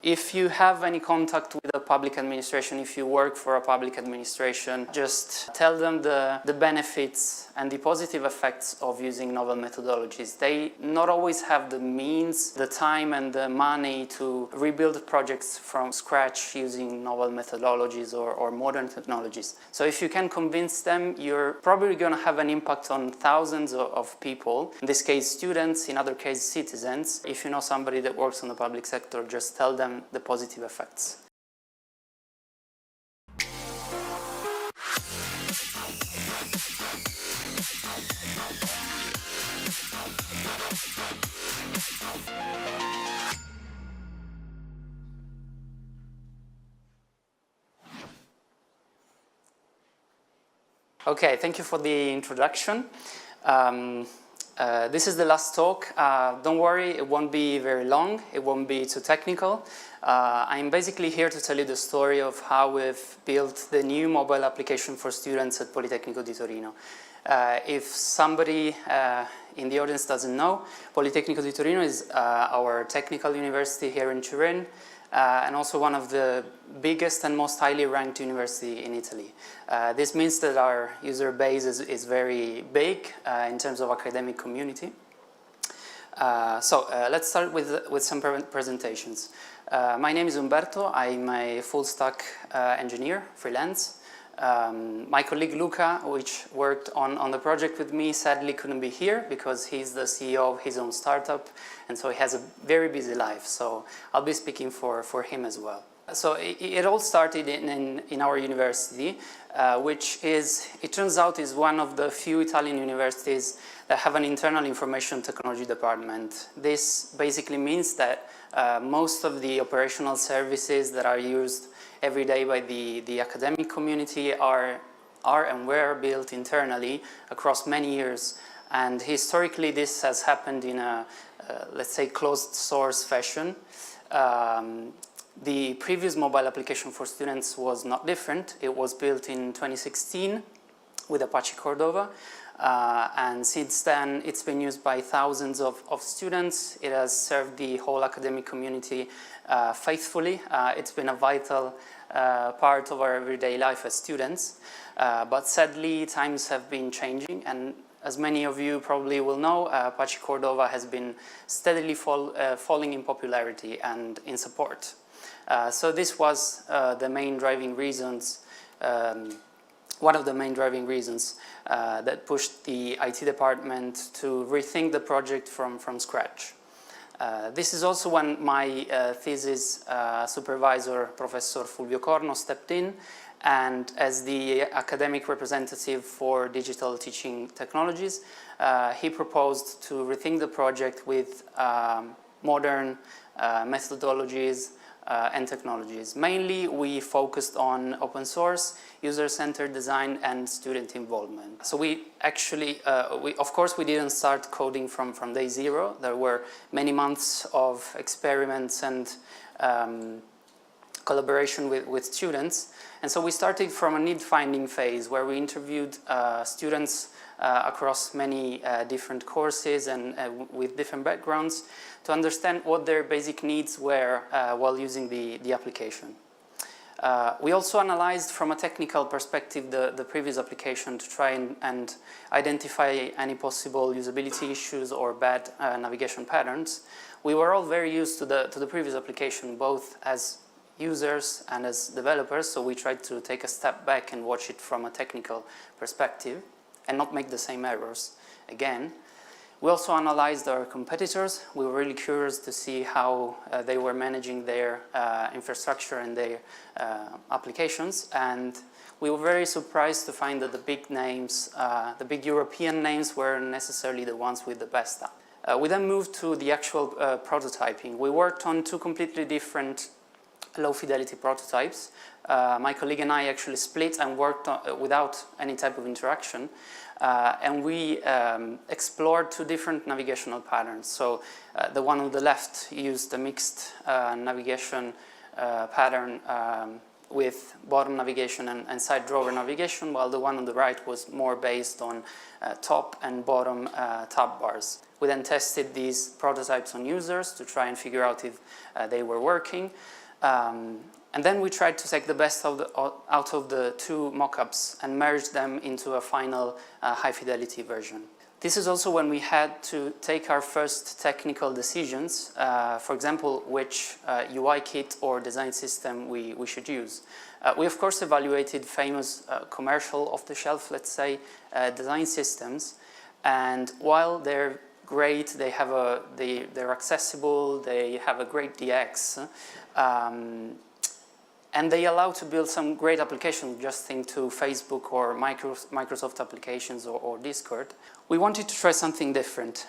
If you have any contact with a public administration, if you work for a public administration, just tell them the benefits and the positive effects of using novel methodologies. They not always have the means, the time and the money to rebuild projects from scratch using novel methodologies or modern technologies. So if you can convince them, you're probably going to have an impact on thousands of people, in this case students, in other cases citizens. If you know somebody that works in the public sector, just tell them the positive effects. Okay, thank you for the introduction. This is the last talk. Don't worry, it won't be very long. It won't be too technical. I'm basically here to tell you the story of how we've built the new mobile application for students at Politecnico di Torino. If somebody in the audience doesn't know, Politecnico di Torino is our technical university here in Turin, and also one of the biggest and most highly ranked university in Italy. This means that our user base is very big in terms of academic community. Let's start with some presentations. My name is Umberto. I'm a full stack engineer, freelance. My colleague Luca, which worked on the project with me, sadly couldn't be here because he's the CEO of his own startup, and so he has a very busy life, so I'll be speaking for him as well. So it all started in our university, which it turns out is one of the few Italian universities that have an internal information technology department. This basically means that most of the operational services that are used every day by the academic community are and were built internally across many years. And historically this has happened in a, let's say, closed source fashion. The previous mobile application for students was not different. It was built in 2016 with Apache Cordova. And since then it's been used by thousands of students. It has served the whole academic community faithfully. It's been a vital part of our everyday life as students. But sadly times have been changing, and as many of you probably will know, Apache Cordova has been steadily falling in popularity and in support. So this was the main driving reasons, one of the main driving reasons that pushed the IT department to rethink the project from scratch. This is also when my thesis supervisor, Professor Fulvio Corno, stepped in, and as the academic representative for digital teaching technologies, he proposed to rethink the project with modern methodologies and technologies. Mainly, we focused on open source, user-centered design, and student involvement. So we actually, of course, we didn't start coding from day zero. There were many months of experiments and collaboration with students. And so we started from a need-finding phase where we interviewed students across many different courses and with different backgrounds to understand what their basic needs were while using the application. We also analyzed from a technical perspective the previous application to try and identify any possible usability issues or bad navigation patterns. We were all very used to the previous application, both as users and as developers, so we tried to take a step back and watch it from a technical perspective and not make the same errors again. We also analyzed our competitors. We were really curious to see how they were managing their infrastructure and their applications, and we were very surprised to find that the big names, the big European names, weren't necessarily the ones with the best app. We then moved to the actual prototyping. We worked on two completely different low-fidelity prototypes. My colleague and I actually split and worked on, without any type of interaction, and we explored two different navigational patterns. So the one on the left used a mixed navigation pattern with bottom navigation and side drawer navigation, while the one on the right was more based on top and bottom tab bars. We then tested these prototypes on users to try and figure out if they were working. And then we tried to take the best out of the two mockups and merge them into a final high-fidelity version. This is also when we had to take our first technical decisions, for example, which UI kit or design system we should use. We of course evaluated famous commercial off-the-shelf, let's say, design systems, and while they're great, they're accessible, they have a great DX, and they allow to build some great applications. Just think to Facebook or Microsoft applications or Discord. We wanted to try something different.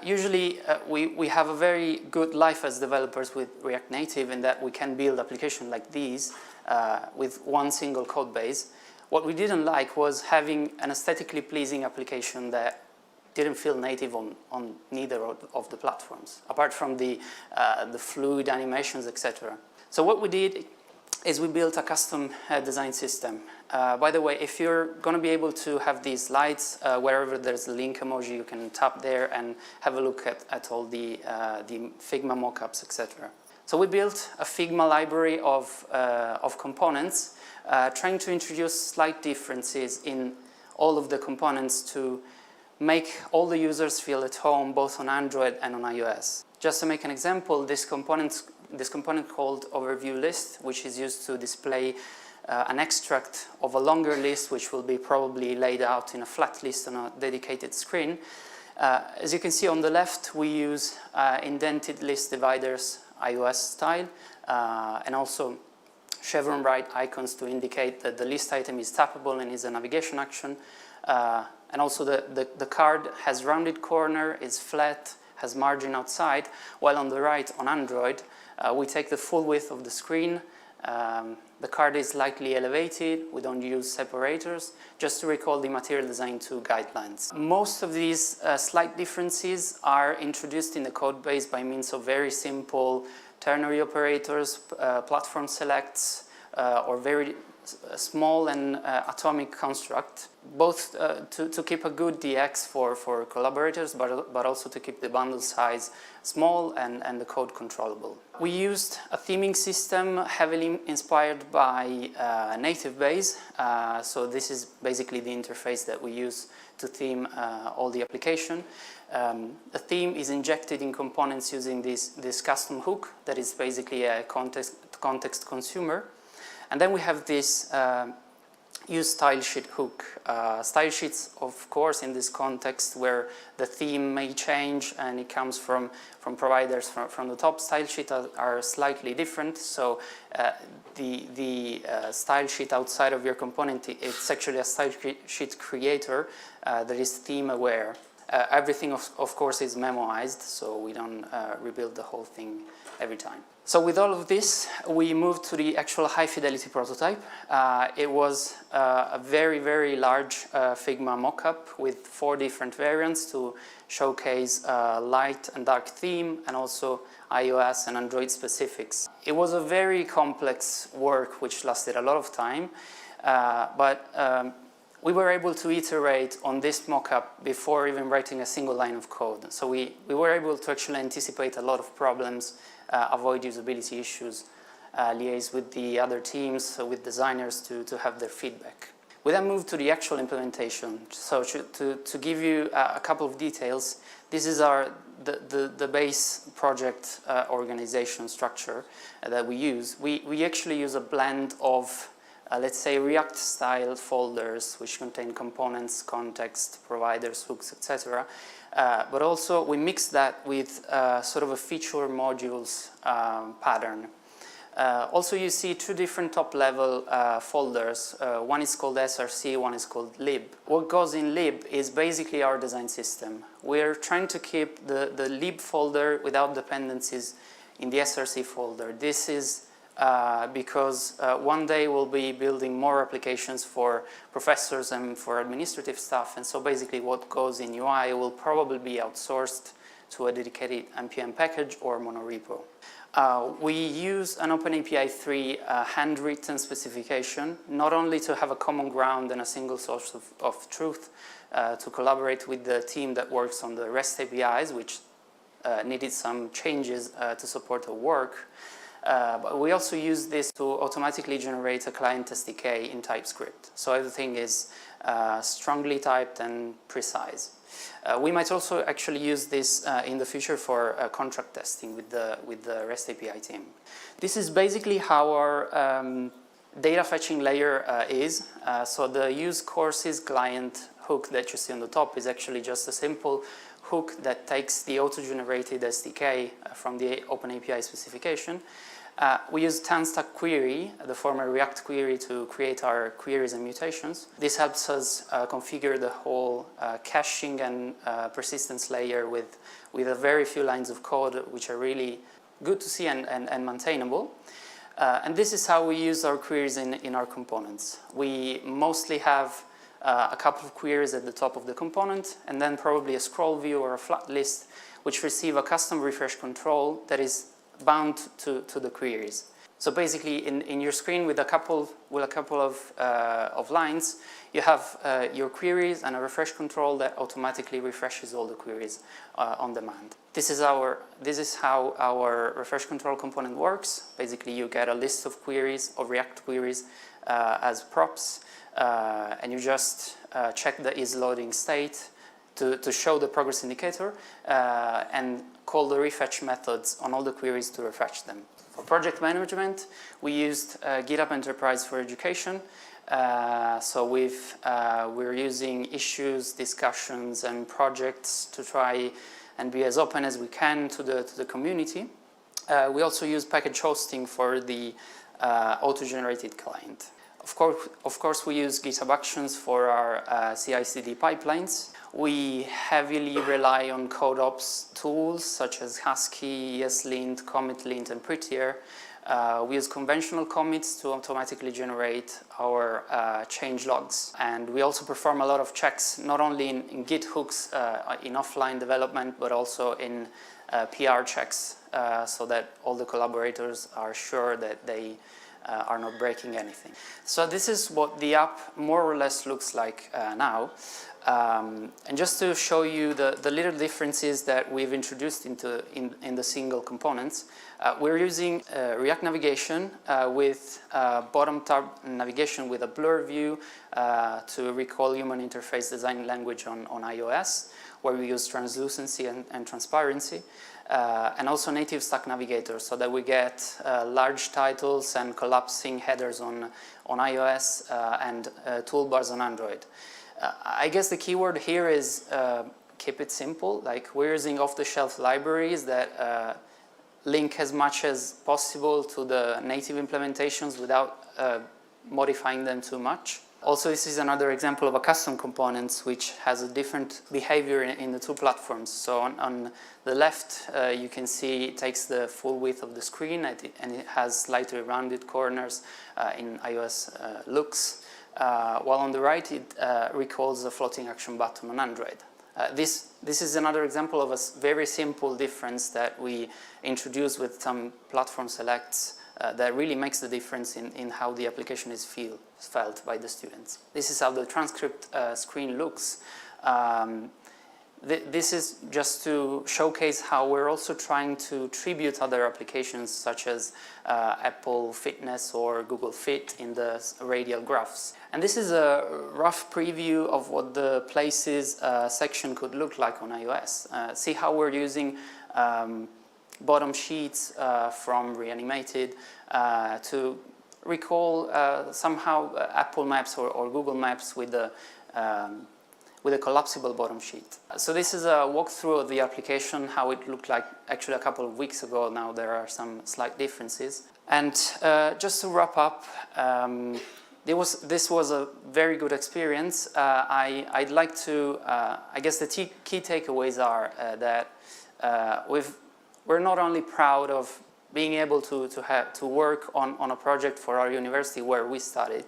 Usually we have a very good life as developers with React Native in that we can build applications like these with one single code base. What we didn't like was having an aesthetically pleasing application that didn't feel native on neither of the platforms, apart from the fluid animations, etc. So what we did is we built a custom design system. By the way, if you're going to be able to have these lights, wherever there's a link emoji, you can tap there and have a look at all the Figma mockups, etc. So we built a Figma library of components, trying to introduce slight differences in all of the components to make all the users feel at home, both on Android and on iOS. Just to make an example, this component called overview list, which is used to display an extract of a longer list, which will be probably laid out in a flat list on a dedicated screen. As you can see on the left, we use indented list dividers iOS style, and also chevron right icons to indicate that the list item is tappable and is a navigation action. And also the card has rounded corner, is flat, has margin outside, while on the right, on Android, we take the full width of the screen. The card is slightly elevated, we don't use separators, just to recall the Material Design 2 guidelines. Most of these slight differences are introduced in the code base by means of very simple ternary operators, platform selects, or very small and atomic construct, both to keep a good DX for collaborators, but also to keep the bundle size small and the code controllable. We used a theming system heavily inspired by native base, so this is basically the interface that we use to theme all the application. The theme is injected in components using this custom hook that is basically a context consumer. And then we have this use style sheet hook. Style sheets, of course, in this context where the theme may change and it comes from providers from the top, style sheet are slightly different. So the style sheet outside of your component, it's actually a style sheet creator that is theme aware. Everything, of course, is memoized, so we don't rebuild the whole thing every time. So with all of this, we moved to the actual high-fidelity prototype. It was a very, very large Figma mockup with 4 different variants to showcase light and dark theme and also iOS and Android specifics. It was a very complex work which lasted a lot of time, but we were able to iterate on this mockup before even writing a single line of code. So we were able to actually anticipate a lot of problems, avoid usability issues, liaise with the other teams, with designers to have their feedback. We then moved to the actual implementation. So to give you a couple of details, this is the base project organization structure that we use. We actually use a blend of let's say React style folders which contain components, context, providers, hooks, etc. But also we mix that with sort of a feature modules pattern. Also you see 2 different top level folders. One is called SRC, one is called lib. What goes in lib is basically our design system. We're trying to keep the lib folder without dependencies in the SRC folder. This is because one day we'll be building more applications for professors and for administrative staff, and so basically what goes in UI will probably be outsourced to a dedicated NPM package or monorepo. We use an OpenAPI 3 handwritten specification, not only to have a common ground and a single source of truth to collaborate with the team that works on the REST APIs, which needed some changes to support the work. But we also use this to automatically generate a client SDK in TypeScript. So everything is strongly typed and precise. We might also actually use this in the future for contract testing with the REST API team. This is basically how our data fetching layer is. So the use courses client hook that you see on the top is actually just a simple hook that takes the auto-generated SDK from the OpenAPI specification. We use TanStack query, the former React query, to create our queries and mutations. This helps us configure the whole caching and persistence layer with a very few lines of code, which are really good to see and maintainable. And this is how we use our queries in our components. We mostly have a couple of queries at the top of the component, and then probably a scroll view or a flat list, which receive a custom refresh control that is bound to the queries. So basically, in your screen with a couple of lines, you have your queries and a refresh control that automatically refreshes all the queries on demand. This is how our refresh control component works. Basically, you get a list of queries, of React queries, as props, and you just check the isLoading state to show the progress indicator and call the refetch methods on all the queries to refetch them. For project management, we used GitHub Enterprise for Education. So we're using issues, discussions, and projects to try and be as open as we can to the community. We also use package hosting for the auto-generated client. Of course, we use GitHub Actions for our CI/CD pipelines. We heavily rely on CodeOps tools such as Husky, ESLint, CommitLint, and Prettier. We use conventional commits to automatically generate our change logs. And we also perform a lot of checks, not only in Git hooks in offline development, but also in PR checks, so that all the collaborators are sure that they are not breaking anything. So this is what the app more or less looks like now. And just to show you the little differences that we've introduced in the single components, we're using React navigation with bottom tab navigation with a blur view to recall human interface design language on iOS, where we use translucency and transparency. And also native stack navigator, so that we get large titles and collapsing headers on iOS and toolbars on Android. I guess the keyword here is keep it simple. Like, we're using off-the-shelf libraries that link as much as possible to the native implementations without modifying them too much. Also, this is another example of a custom component which has a different behavior in the two platforms. So on the left, you can see it takes the full width of the screen and it has slightly rounded corners in iOS looks, while on the right it recalls a floating action button on Android. This is another example of a very simple difference that we introduced with some platform selects that really makes the difference in how the application is felt by the students. This is how the transcript screen looks. This is just to showcase how we're also trying to tribute other applications such as Apple Fitness or Google Fit in the radial graphs. And this is a rough preview of what the Places section could look like on iOS. See how we're using bottom sheets from Reanimated to recall somehow Apple Maps or Google Maps with a collapsible bottom sheet. So this is a walkthrough of the application, how it looked like actually a couple of weeks ago. Now there are some slight differences. And just to wrap up, this was a very good experience. I'd like to, I guess the key takeaways are that we're not only proud of being able to work on a project for our university where we studied.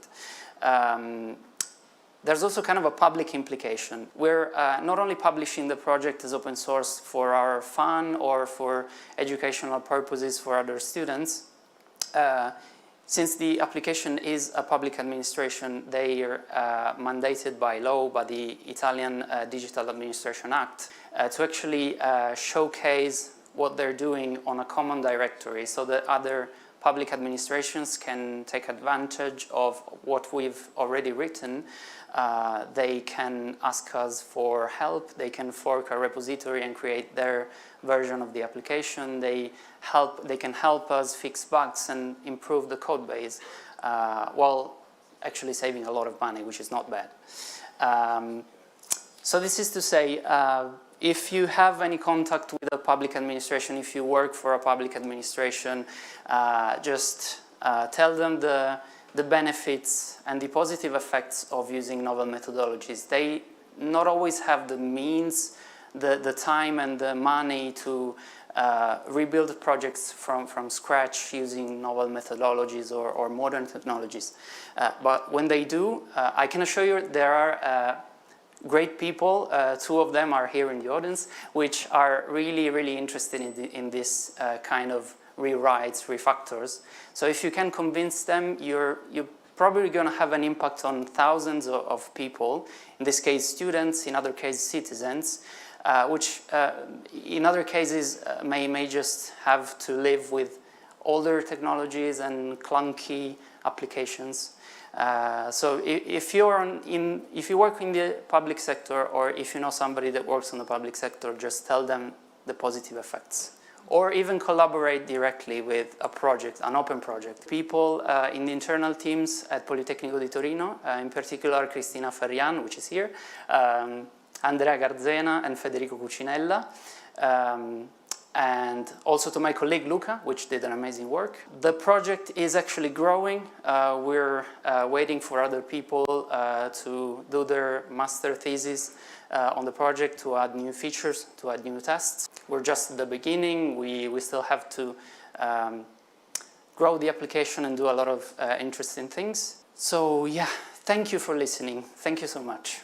There's also kind of a public implication. We're not only publishing the project as open source for our fun or for educational purposes for other students. Since the application is a public administration, they are mandated by law, by the Italian Digital Administration Act, to actually showcase what they're doing on a common directory so that other public administrations can take advantage of what we've already written. They can ask us for help, they can fork a repository and create their version of the application, they can help us fix bugs and improve the code base, while actually saving a lot of money, which is not bad. So this is to say, if you have any contact with a public administration, if you work for a public administration, just tell them the benefits and the positive effects of using novel methodologies. They not always have the means, the time and the money to rebuild projects from scratch using novel methodologies or modern technologies. But when they do, I can assure you there are great people, two of them are here in the audience, which are really interested in this kind of rewrites, refactors. So if you can convince them, you're probably going to have an impact on thousands of people, in this case students, in other cases citizens, which in other cases may just have to live with older technologies and clunky applications. So if you work in the public sector, or if you know somebody that works in the public sector, just tell them the positive effects. Or even collaborate directly with a project, an open project. People in the internal teams at Politecnico di Torino, in particular Cristina Ferrian, which is here, Andrea Garzena and Federico Cucinella, and also to my colleague Luca, which did an amazing work. The project is actually growing. We're waiting for other people to do their master thesis on the project, to add new features, to add new tests. We're just at the beginning. We still have to grow the application and do a lot of interesting things. So yeah, thank you for listening. Thank you so much.